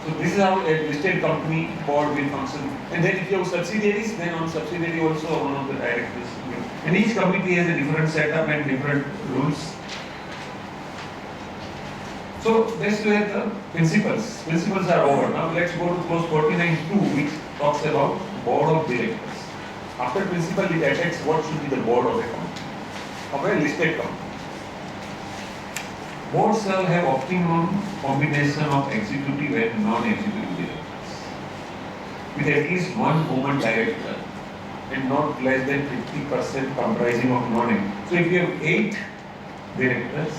So this is how a listed company board will function. And then if you have subsidiaries, then on subsidiary also one of the directors. And each committee has a different setup and different rules. So that's where the principles are over. Now let's go to clause 49(2), which talks about board of directors. After principle, it attacks what should be the board of a company, of a listed company. Board shall have optimum combination of executive and non-executive directors, with at least one woman director and not less than 50% comprising of non-executive. So if you have 8 directors,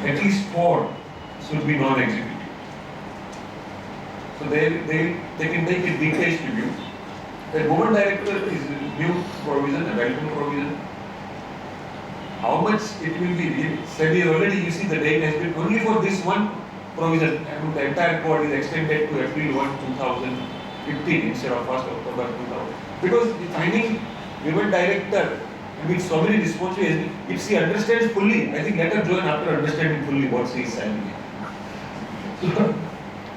at least 4 should be non-executive. So they can take a detailed review. The woman director is new provision, a welcome provision. How much it will be? SEBI already, you see, the date has been only for this one provision. I mean, the entire code is extended to April 1, 2015 instead of 1st October 2000. Because finding women director with so many responsibilities, if she understands fully, I think let her join after understanding fully what she is saying.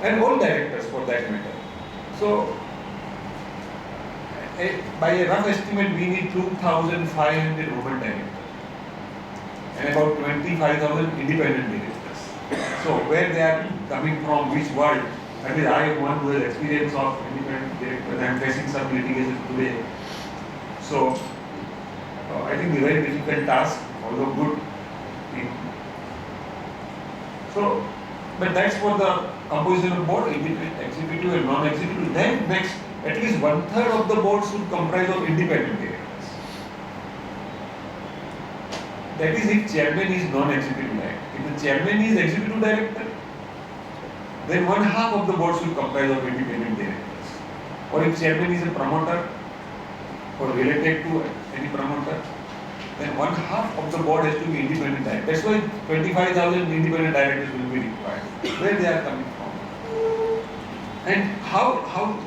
And all directors for that matter. So, by a rough estimate, we need 2,500 women directors and about 25,000 independent directors. So, where they are coming from, which world? That is, I am one who has experience of independent directors. I am facing some litigation today. So, I think a very difficult task, although good. So, but that's for the composition of board, executive and non-executive. Then next, at least 1/3 of the board should comprise of independent directors. That is if chairman is non-executive director. If the chairman is executive director, then 1/2 of the board should comprise of independent directors. Or if chairman is a promoter or related to any promoter, then 1/2 of the board has to be independent director. That's why 25,000 independent directors will be required. Where they are coming from? And how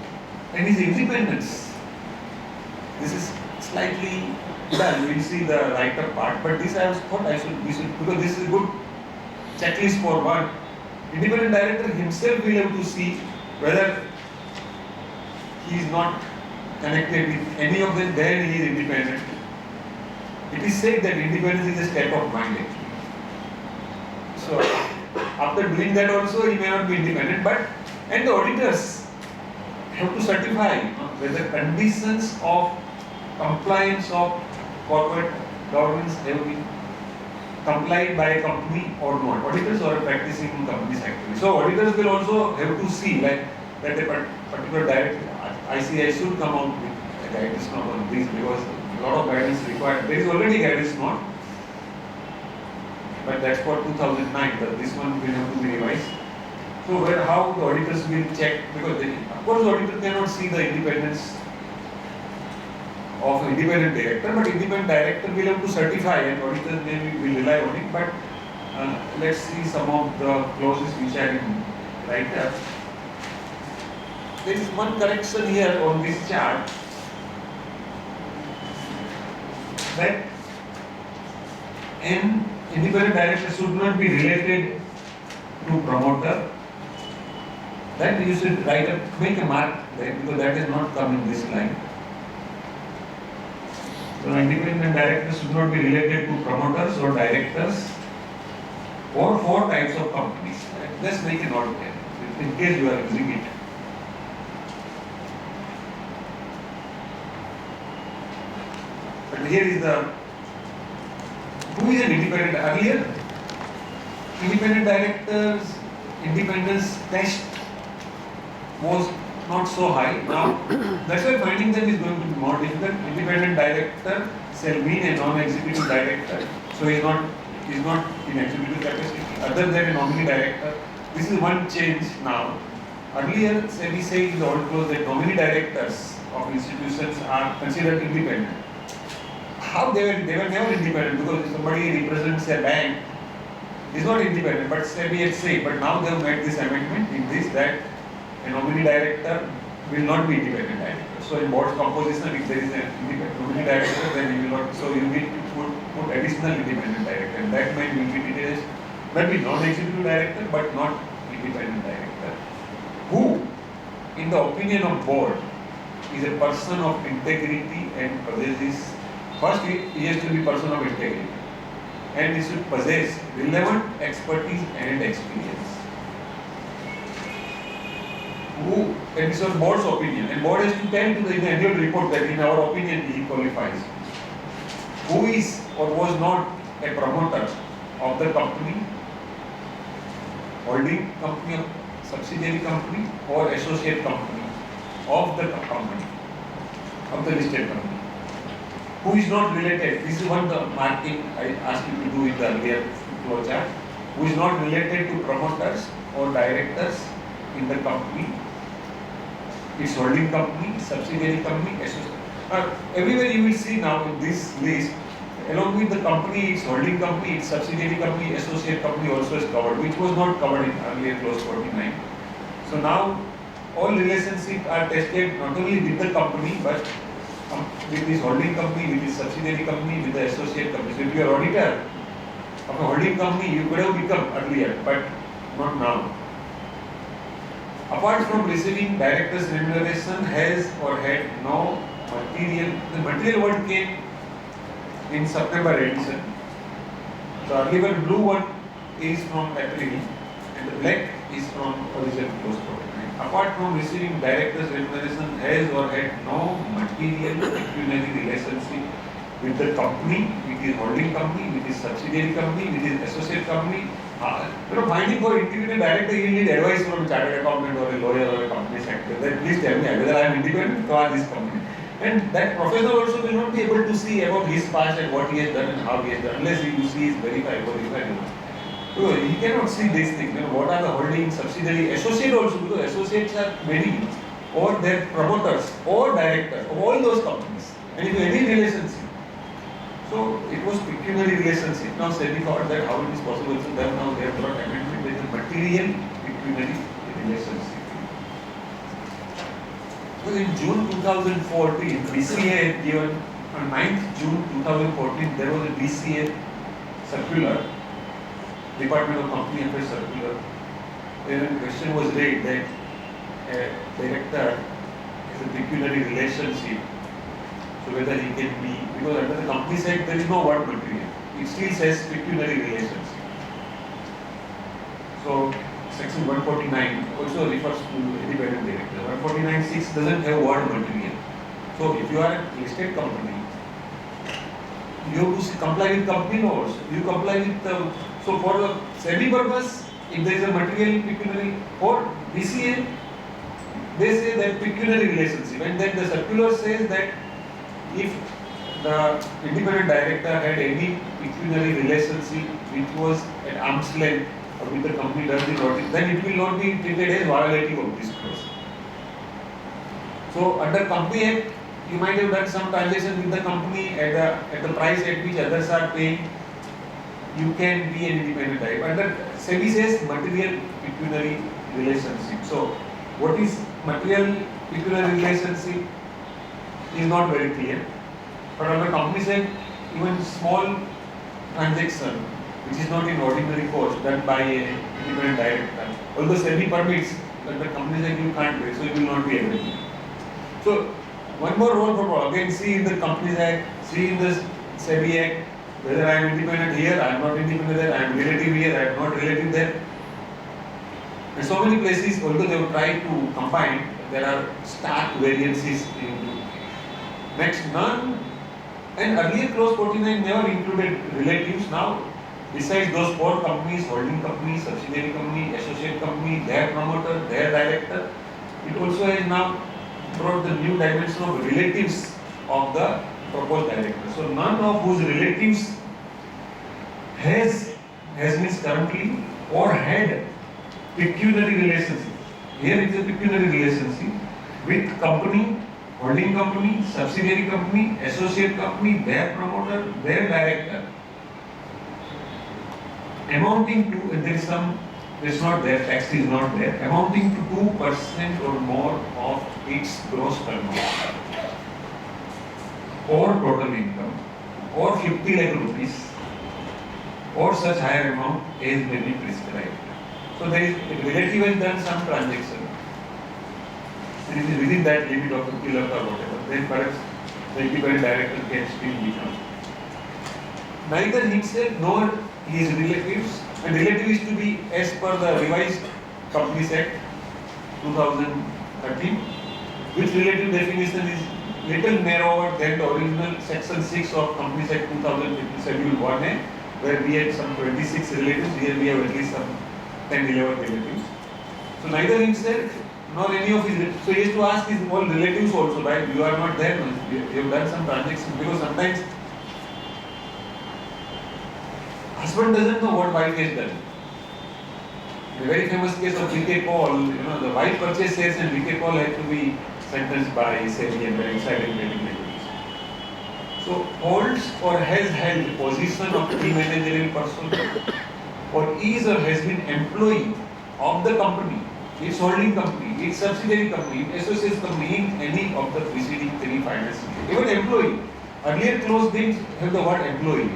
and his independence. This is slightly dull. We'll see the write-up part, but this I thought we should, because this is a good checklist for one. Independent director himself will have to see whether he is not connected with any of them, then he is independent. It is said that independence is a state of mind actually. So after doing that also he may not be independent, and the auditors have to certify whether conditions of compliance of corporate governance have been complied by a company or not. Auditors are practicing companies actually. So auditors will also have to see like that a particular director, ICI should come out with a guidance note on this, because a lot of guidance required. There is already guidance note, but that's for 2009. But this one will have to be revised. So how the auditors will check, because of course the auditor cannot see the independence of independent director, but independent director will have to certify, and auditors will rely on it. But let's see some of the clauses which are in write-up. There is one correction here on this chart, that an independent director should not be related to promoter. That you should make a mark there, because that is not come in this line. So independent directors should not be related to promoters or directors or 4 types of companies. Let's make a note there, in case you are using it. But here is who is an independent? Earlier, independent directors, independence test was not so high. Now, that's why finding them is going to be more difficult. Independent director shall mean a non-executive director. So he is not in executive capacity other than a nominee director. This is one change now. Earlier, SEBI said in the old clause that nominee directors of institutions are considered independent. How they were never independent, because if somebody represents a bank, is not independent, but SEBI had said. But now they have made this amendment in this, that a nominee director will not be independent director. So in board composition, if there is a nominee director, then you will not. So you need to put additional independent director, and that may be treated as maybe non-executive director, but not independent director. in the opinion of board, is a person of integrity and possesses, first he has to be person of integrity and he should possess relevant expertise and experience. Who, and this was board's opinion, and board has to tell to the annual report that in our opinion he qualifies. Who is or was not a promoter of the company, holding company, subsidiary company or associate company of the company, of the listed company. Who is not related, this is one the marking I asked you to do in the earlier flow chart. Who is not related to promoters or directors in the company, its holding company, subsidiary company, associate. Everywhere you will see now in this list, along with the company, its holding company, its subsidiary company, associate company also is covered, which was not covered in earlier clause 49. So now all relationships are tested not only with the company but with his holding company, with his subsidiary company, with the associate company. So if you are auditor of a holding company, you could have become earlier, but not now. Apart from receiving director's remuneration, has or had no material, the material word came in September edition. The earlier blue one is from April and the black is from original close protocol. Apart from receiving director's remuneration, has or had no material pecuniary relationship with the company, with his holding company, with his subsidiary company, with his associate company. Finding for independent director, you need advice from a chartered accountant or a lawyer or a company secretary. Then please tell me whether I am independent or this company. And that professor also will not be able to see about his past and what he has done and how he has done, unless you see his verified. So he cannot see these things. What are the holding, subsidiary, associate also, because associates are many, or their promoters or directors of all those companies. And if any relationship. So it was pecuniary relationship. Now SEBI thought that how it is possible. So then now they have brought amendment with the material pecuniary relationship. So in June 2014, DCA had given, on 9th June 2014, there was a DCA circular, Department of Company Affairs circular, where a question was raised that a director has a pecuniary relationship, so whether he can be, because under the Companies Act there is no word material, it still says pecuniary relationship. So section 149 also refers to independent director. 149(6) doesn't have word material. So if you are a listed company, you have to comply with company laws. You comply with the, so for the SEBI purpose, if there is a material pecuniary or DCA, they say that pecuniary relationship, and then the circular says that if the independent director had any pecuniary relationship which was at arm's length or with the company does the audit, then it will not be treated as violating of this clause. So under Company Act, you might have done some transaction with the company at the price at which others are paying. You can be an independent director. Under SEBI says material pecuniary relationship. So what is material pecuniary relationship is not very clear. But under Companies Act, even small transaction which is not in ordinary course done by a independent director, although SEBI permits, but the Companies Act you can't do it, so it will not be available. So one more role for all. Again, see in the Companies Act, see in the SEBI Act, whether I am independent here, I am not independent there, I am relative here, I am not relative there. And so many places, although they have tried to combine, there are stark variances in. Next, none, and earlier clause 49 never included relatives. Now, besides those four companies, holding company, subsidiary company, associate company, their promoter, their director, it also has now brought the new dimension of relatives of the proposed director. So none of whose relatives has means currently or had pecuniary relationship. Here it is a pecuniary relationship with company, holding company, subsidiary company, associate company, their promoter, their director, amounting to, and there is some, it's not there, text is not there, amounting to 2% or more of its gross turnover or total income or 50 lakh rupees or such higher amount as may be prescribed. So there is, a relative has done some transaction and it is within that limit of 50 lakh or whatever, then perhaps the independent director can still become. Neither himself nor his relatives, and relative is to be as per the revised Companies Act 2013, which relative definition is little narrower than the original section 6 of Companies Act 2015 Schedule 1A, where we had some 26 relatives. Here we have at least some 10-11 relatives. So neither himself nor any of his relatives. So he has to ask his all relatives also, right? You are not there, you have done some transaction, because sometimes husband doesn't know what wife has done. The very famous case of VK Paul, the wife purchased shares and VK Paul had to be sentenced by SEBI and the insider trading regulations. So holds or has held position of key managerial person, or is or has been employee of the company, its holding company, its subsidiary company, its associate company in any of the preceding 3 financial years. Even employee. Earlier clause didn't have the word employee.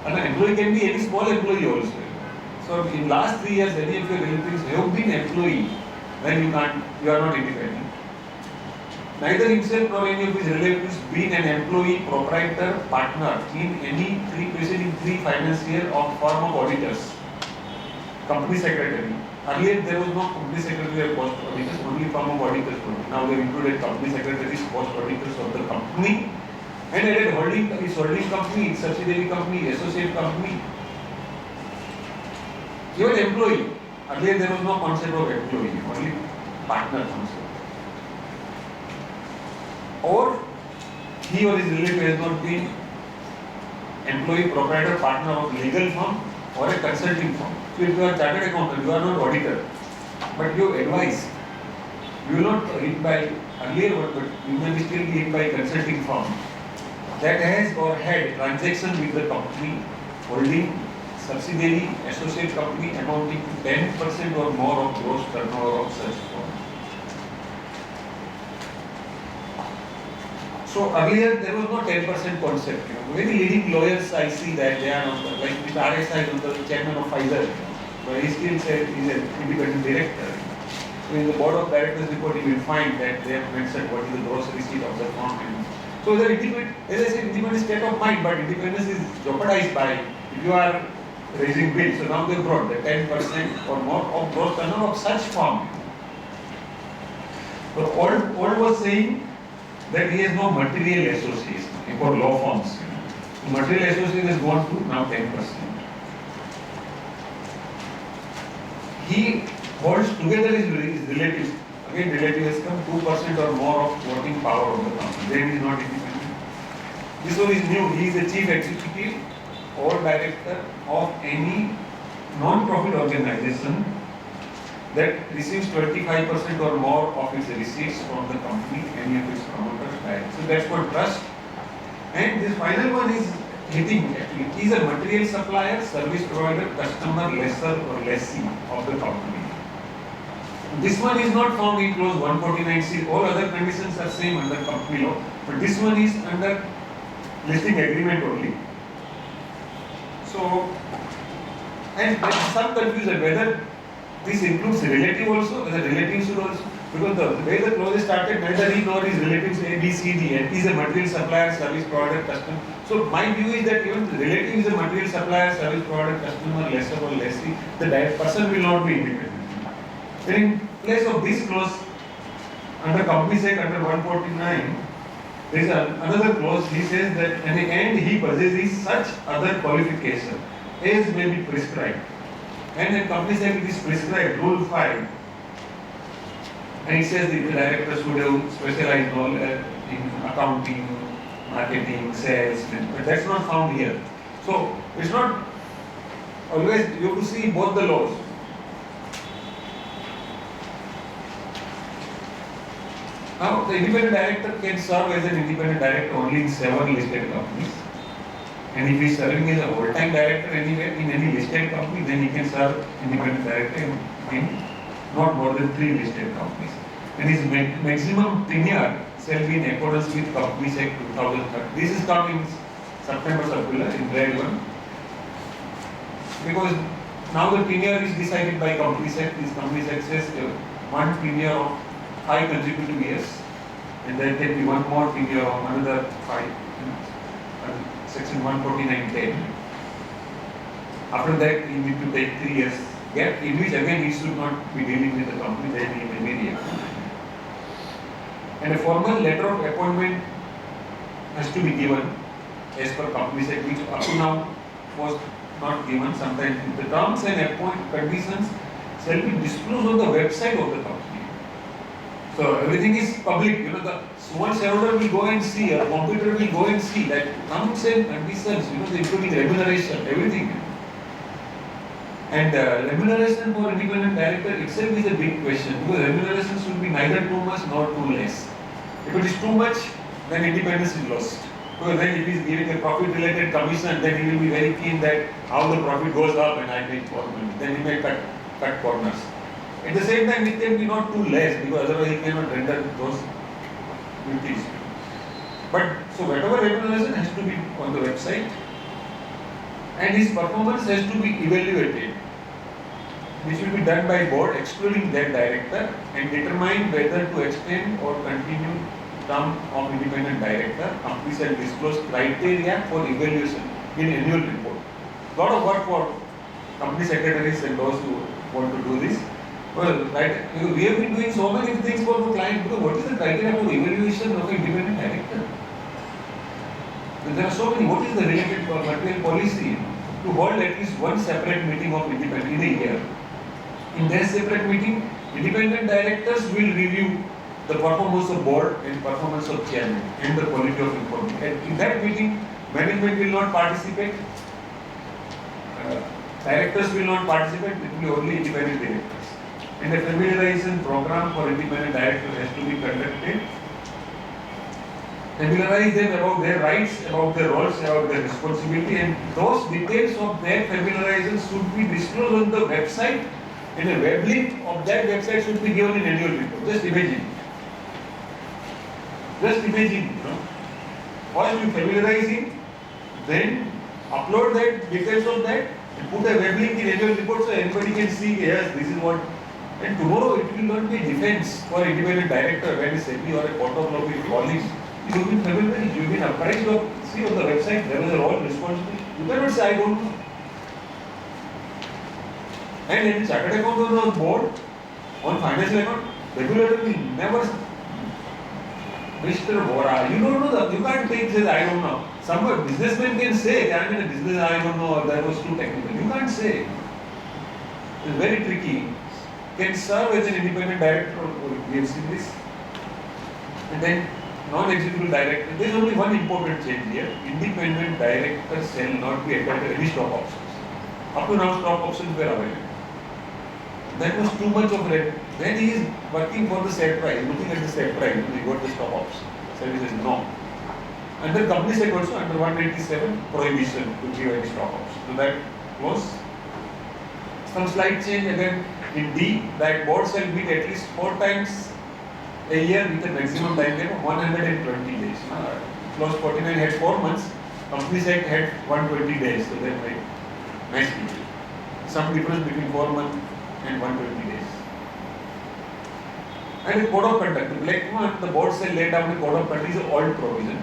And an employee can be any small employee also. So in last 3 years, any of your relatives have been employee, then you are not independent. Neither himself nor any of his relatives been an employee, proprietor, partner in any preceding 3 financial year of firm of auditors. Company secretary. Earlier there was no company secretary or post auditors, only firm of auditors. Now they included company secretaries, post auditors of the company, and added its holding company, its subsidiary company, associate company. Even employee. Earlier there was no concept of employee, only partner concept. Or he or his relative has not been employee, proprietor, partner of legal firm or a consulting firm. So if you are chartered accountant, you are not auditor, but you advise. You will not hit by earlier work, but you may still be hit by consulting firm that has or had transaction with the company holding subsidiary associate company amounting to 10% or more of gross turnover of such firm. So earlier there was no 10% concept. Many leading lawyers I see that they are not, like Mr. RSI, the chairman of Pfizer, but he still said he is an independent director. So in the board of directors report you will find that they have mentioned what is the gross receipt of the firm. So the independent, as I said, independent state of mind, but independence is jeopardized by if you are raising bills. So now they brought the 10% or more of gross turnover of such firm. So old was saying that he has no material association for law firms. Material association has gone to now 10%. He holds together his relatives. Again, relative has come 2% or more of voting power of the company. Then he is not independent. This one is new. He is the chief executive or director of any non-profit organization that receives 25% or more of its receipts from the company, any of its promoters, directors. So that's called trust. And this final one is hitting actually. He is a material supplier, service provider, customer, lessor or lessee of the company. This one is not found in clause 149C. All other conditions are same under company law, but this one is under listing agreement only. So, and there is some confusion whether this includes relative also, whether relative should also, because the way the clause is started, neither he nor his relatives A, B, C, D, and he is a material supplier, service provider, customer. So my view is that even the relative is a material supplier, service provider, customer, lessor or lessee, the person will not be independent. Then in place of this clause, under Companies Act under 149, there is another clause. He says that at the end he possesses such other qualification as may be prescribed. And in Companies Act it is prescribed, Rule 5. And it says the director should have specialized knowledge in accounting, marketing, sales, but that's not found here. So it's not always, you have to see both the laws. Now, the independent director can serve as an independent director only in 7 listed companies. And if he is serving as a whole-time director anywhere in any listed company, then he can serve independent director in not more than 3 listed companies. And his maximum tenure shall be in accordance with Companies Act 2013. This is coming September circular in grade 1. Because now the tenure is decided by Companies Act. This Companies Act says one tenure of 5 consecutive years, and then there can be one more in your another 5, section 149(10). After that, you need to take 3 years gap, in which again he should not be dealing with the company, then he may be reappointed. And a formal letter of appointment has to be given as per Companies Act, which up to now was not given. Sometimes the terms and appointment conditions shall be disclosed on the website of the company. So everything is public. The small shareholder will go and see, a competitor will go and see that terms and conditions, including remuneration, everything. And remuneration for independent director itself is a big question, because remuneration should be neither too much nor too less. If it is too much, then independence is lost. Because then if he is giving a profit related commission, then he will be very keen that how the profit goes up and I make more money. Then he may cut corners. At the same time, it can be not too less, because otherwise he cannot render those duties. But so whatever remuneration has to be on the website, and his performance has to be evaluated, which will be done by board excluding that director, and determine whether to extend or continue term of independent director. Company shall disclose criteria for evaluation in annual report. Lot of work for company secretaries and those who want to do this. Well, right, we have been doing so many things for the client, because what is the criteria for evaluation of an independent director? There are so many. What is the related material policy? To hold at least one separate meeting of independent in a year. In that separate meeting, independent directors will review the performance of board and performance of chairman and the quality of information. And in that meeting, management will not participate, directors will not participate, it will be only independent directors. And a familiarization program for independent directors has to be conducted. Familiarize them about their rights, about their roles, about their responsibility, and those details of their familiarization should be disclosed on the website, and a web link of that website should be given in annual report. Just imagine. First you familiarize him, then upload that details of that, and put a web link in annual report so everybody can see, yes, this is what. And tomorrow it will not be a defense for independent director when a SEBI or a court of law will call him. You've been familiarized, you've been apprised of, see on the website, there is a role responsibility. You cannot say, I don't know. And in chartered accountant on board, on financial account, regulator will never, Mr. Vora, you don't know that, you can't take this, I don't know. Some businessman can say, I'm in a business, I don't know, or that was too technical. You can't say. It's very tricky. Can serve as an independent director, we have seen this. And then non-executive director, there is only one important change here. Independent director shall not be entitled to any stock options. Up to now, stock options were available. That was too much of red. Then he is working for the set price, looking at the set price, he got the stock option. So he says no. Under Companies Act also, under 187, prohibition to give any stock options. So that was some slight change again in D, that board shall meet at least 4 times a year with a maximum time frame of 120 days. Clause 49 had 4 months, Companies Act had 120 days, so that made nice period. Some difference between 4 months and 120 days. And a code of conduct, the black one, the board shall lay down a code of conduct is an old provision.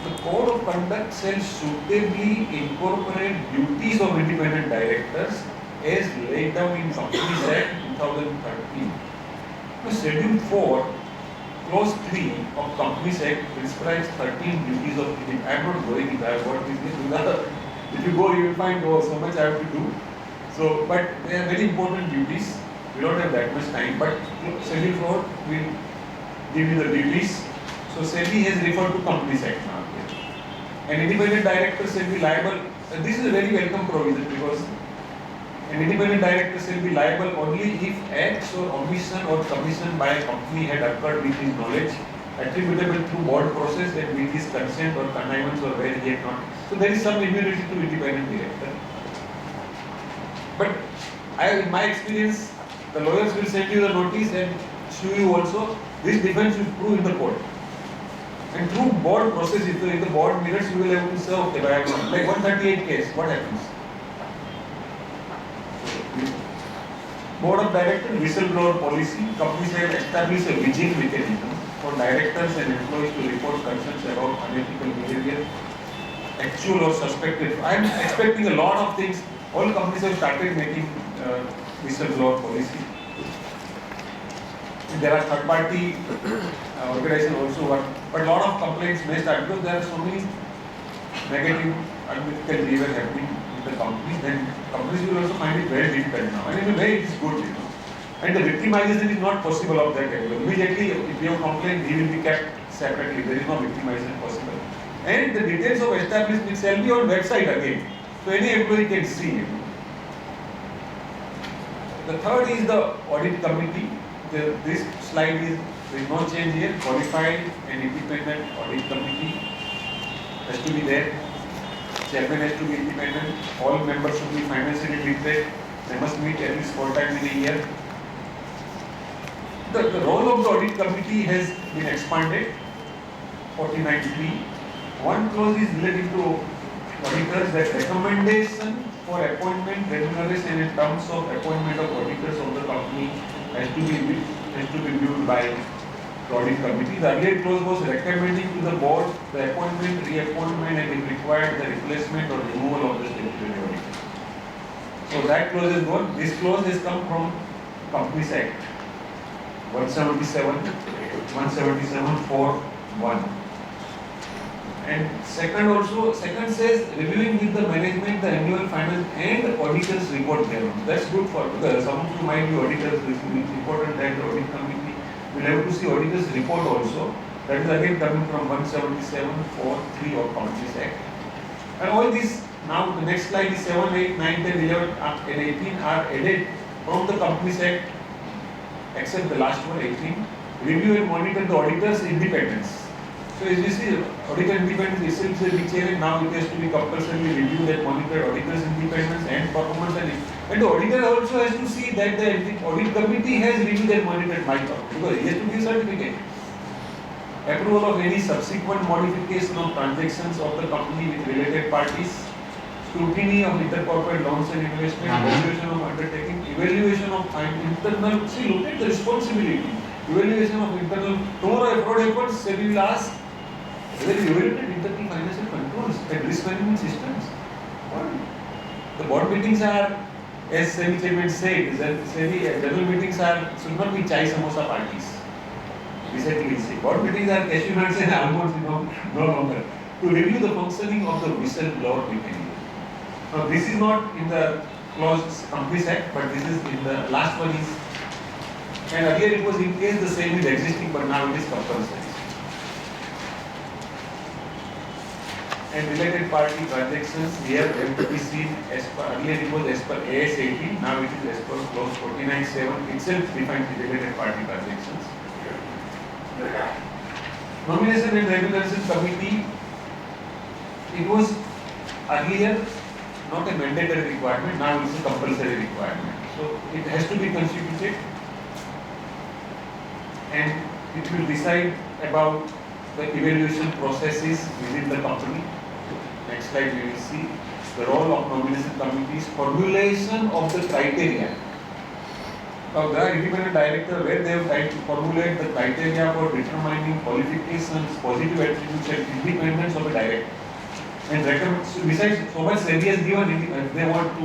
The code of conduct shall suitably incorporate duties of independent directors as laid down in Companies Act 2013. Schedule 4, Clause 3 of Companies Act prescribes 13 duties of independent. I am not going into that, what is this? If you go, you will find, oh, so much I have to do. So, but they are very important duties. We don't have that much time, but Schedule 4 will give you the duties. So, SEBI has referred to Companies Act now. An independent director shall be liable. This is a very welcome provision, because an independent director shall be liable only if acts or omission or commission by a company had occurred with his knowledge, attributable through board process, and with his consent or connivance, or where he had not. So there is some immunity to independent director. But in my experience, the lawyers will send you the notice and sue you also. This defense will prove in the court. And through board process, if in the board minutes, you will have to say, okay, like 138 case, what happens? Board of Directors whistleblower policy. Companies have established a vigil mechanism for directors and employees to report concerns about unethical behavior, actual or suspected. I am expecting a lot of things. All companies have started making whistleblower policy. And there are third-party organizations also work, but a lot of complaints may start because there are so many negative, unethical behavior happening in the companies. Then companies will also find it very difficult now. And in a way, it is good, you know. And the victimization is not possible of that level. Immediately, if you have complained, he will be kept separately. There is no victimization possible. And the details of establishment shall be on website again. So any employee can see, you know. The third is the audit committee. This slide is, there is no change here. Qualified and independent audit committee has to be there. Chairman has to be independent. All members should be financially literate. They must meet at least 4 times in a year. The role of the audit committee has been expanded. 49.3. One clause is related to auditors, that recommendation for appointment, remuneration and terms of appointment of auditors of the company has to be viewed by the audit committee. The earlier clause was recommending to the board the appointment, reappointment and if required the replacement or removal of the statutory auditor. So that clause is gone. This clause has come from Companies Act 177/4(1). And second says reviewing with the management the annual finance and auditors report thereon. That's good for, because some of you might be auditors. It is important that the audit committee will have to see auditors report also. That is again coming from 177/4(3) of Companies Act. And all these, now the next slide is 7, 8, 9, 10, 11 and 18 are added from the Companies Act, except the last one, 18. Review and monitor the auditors' independence. So as you see, auditor independence itself is a big change, and now it has to be compulsorily reviewed and monitored auditors' independence and performance, and the auditor also has to see that the audit committee has reviewed and monitored my performance, because he has to give certificate. Approval of any subsequent modification of transactions of the company with related parties, scrutiny of intercorporate loans and investment, evaluation of undertaking, evaluation of internal, see, look at the responsibility, evaluation of internal, tomorrow a fraud happens, SEBI will ask whether you evaluated internal financial controls and risk management systems. What? The board meetings are, as SEBI chairman said, SEBI general meetings should not be chai samosa parties. Recently said, board meetings are cashew nuts and almonds, no longer. To review the functioning of the whistleblower mechanism. Now this is not in the clause Companies Act, but this is in the last one is, and earlier it was in case the same is existing, but now it is compulsory. And related party transactions here have to be seen as per, earlier it was as per AS 18, now it is as per clause 49.7 itself defines the related party transactions. Nomination and Remuneration Committee, it was earlier not a mandatory requirement, now it is a compulsory requirement. So it has to be constituted and it will decide about the evaluation processes within the company. Next slide we will see the role of nomination committees, formulation of the criteria. Now there are independent directors where they have tried to formulate the criteria for determining qualifications, positive attributes and independence of a director. And recommend, besides so much SEBI has given, they want to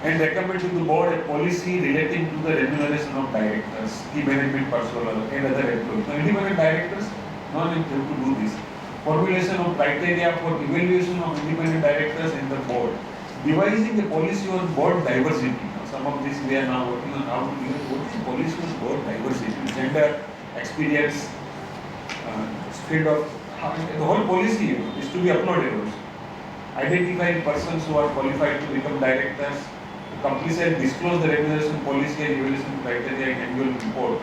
and recommend to the board a policy relating to the remuneration of directors, key management personnel and other employees. Now independent directors, not have to do this. Formulation of criteria for evaluation of independent directors in the board. Devising a policy on board diversity. Now, some of this we are now working on how to do what is policy on board diversity, gender, experience, field of the whole policy is to be uploaded also. Identify persons who are qualified to become directors. The companies have disclosed the remuneration policy and evaluation criteria in annual report.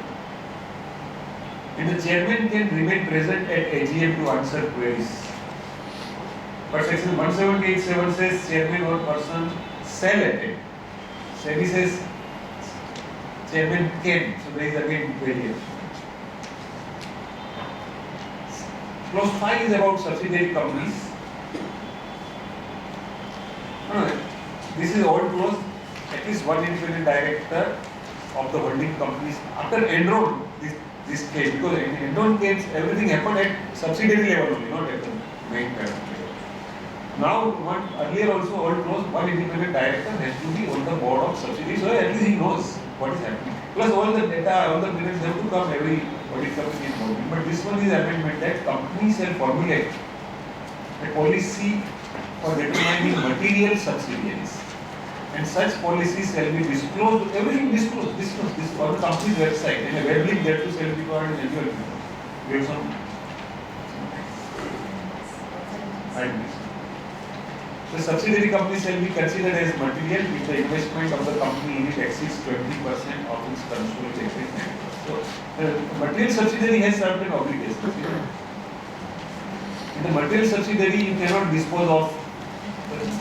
And the chairman can remain present at AGM to answer queries. But section 178(7) says chairman or person shall attend. SEBI says chairman can. So there is again variation. Clause 5 is about subsidiary companies. This is old clause. at least one independent director of the holding companies after Enron this case, because in Enron case everything happened at subsidiary level only, not at the main parent level. Now earlier also all closed, one independent director has to be on the board of subsidiary, so at least he knows what is happening. Plus all the data, all the minutes have to come every audit company is working. But this one is amendment that companies shall formulate a policy for determining material subsidiaries. And such policies shall be disclosed, everything disclosed on the company's website, and a web link there to shall be provided in annual report. We have some items. The subsidiary company shall be considered as material if the investment of the company in it exceeds 20% of its consolidated net worth. So, the material subsidiary has certain obligations. In the material subsidiary, you cannot dispose of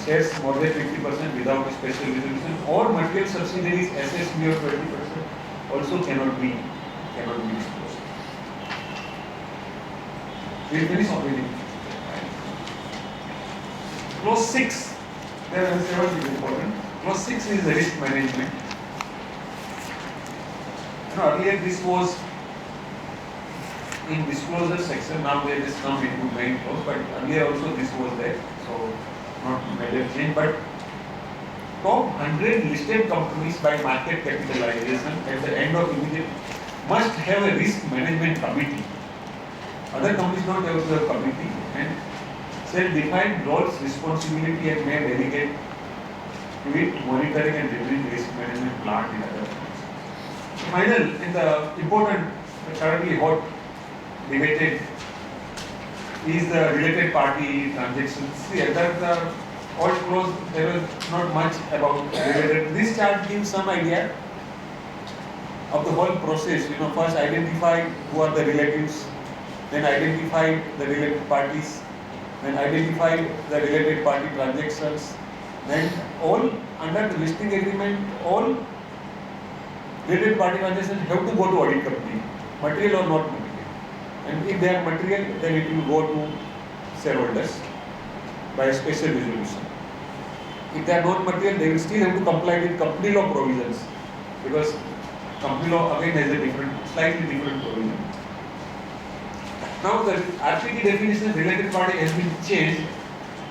shares more than 50% without a special resolution, or material subsidiaries assets beyond 20% also cannot be disposed. We will finish operating. Clause 6, there are several things important. Clause 6 is the risk management. Earlier this was in disclosure section, now there is come into main clause, but earlier also this was there, so not major change. But top 100 listed companies by market capitalization at the end of immediate must have a risk management committee. Other companies don't have to have committee, and shall define roles, responsibility, and may delegate to it monitoring and reviewing risk management plan in other companies. Final and the important, currently hot debated is the related party transactions. See, under the old clause, there was not much about related. This chart gives some idea of the whole process. First identify who are the relatives, then identify the related parties, then identify the related party transactions, then all under the listing agreement, all related party transactions have to go to audit company, material or not material. And if they are material, then it will go to shareholders by a special resolution. If they are not material, they will still have to comply with company law provisions, because company law again has a slightly different provision. Now the RPT definition related party has been changed,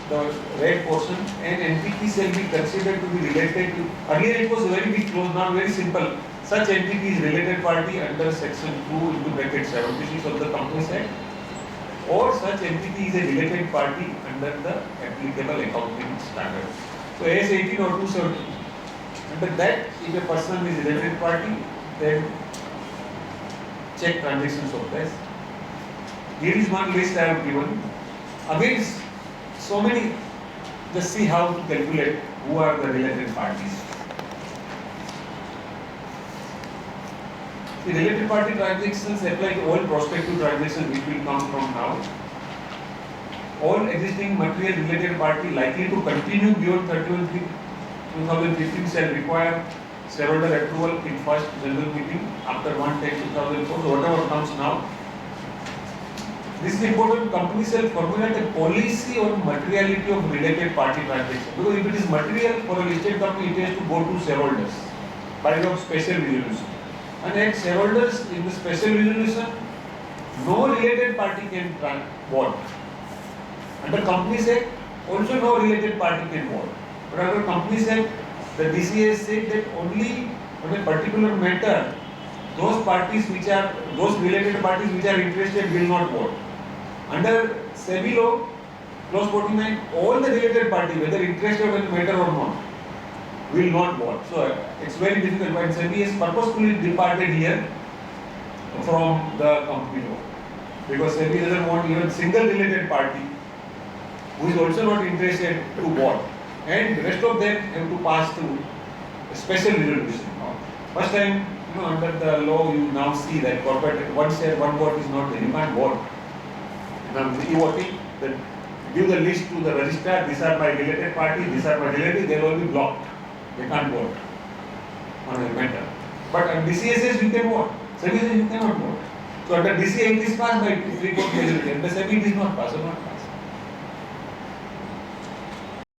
the red portion, and entity shall be considered to be related to, earlier it was a very big clause, now very simple. Such entity is related party under section 2 into bracket 76 of the Companies Act, or such entity is a related party under the applicable accounting standard. So AS 18 or 270. Under that, if a person is a related party, then check transactions of this. Here is one list I have given. Again, so many, just see how to calculate who are the related parties. The related party transactions apply to all prospective transactions which will come from now. All existing material related party likely to continue beyond 31/3/2015 shall require shareholder approval in first general meeting after 1/10/2004. So whatever comes now. This is important. Company shall formulate a policy on materiality of related party transactions. Because if it is material for a listed company, it has to go to shareholders by way of special resolution. And at shareholders in the special resolution, no related party can vote. Under Companies Act, also no related party can vote. But under Companies Act, the DCA said that only on a particular matter, those related parties which are interested will not vote. Under SEBI law, clause 49, all the related parties, whether interested in the matter or not, will not vote. So it's very difficult. But SEBI has purposefully departed here from the company law, because SEBI doesn't want even single related party who is also not interested to vote, and the rest of them have to pass through a special resolution. First time, under the law, you now see that corporate one share, one vote is not there. You can't vote. Now, e-voting, give the list to the registrar. These are my related parties. These are my relatives. They will all be blocked. They can't vote on a matter. But under DCA says you can vote. SEBI says you cannot vote. So under DCA it is passed by 3/4 majority. Under SEBI it is not passed.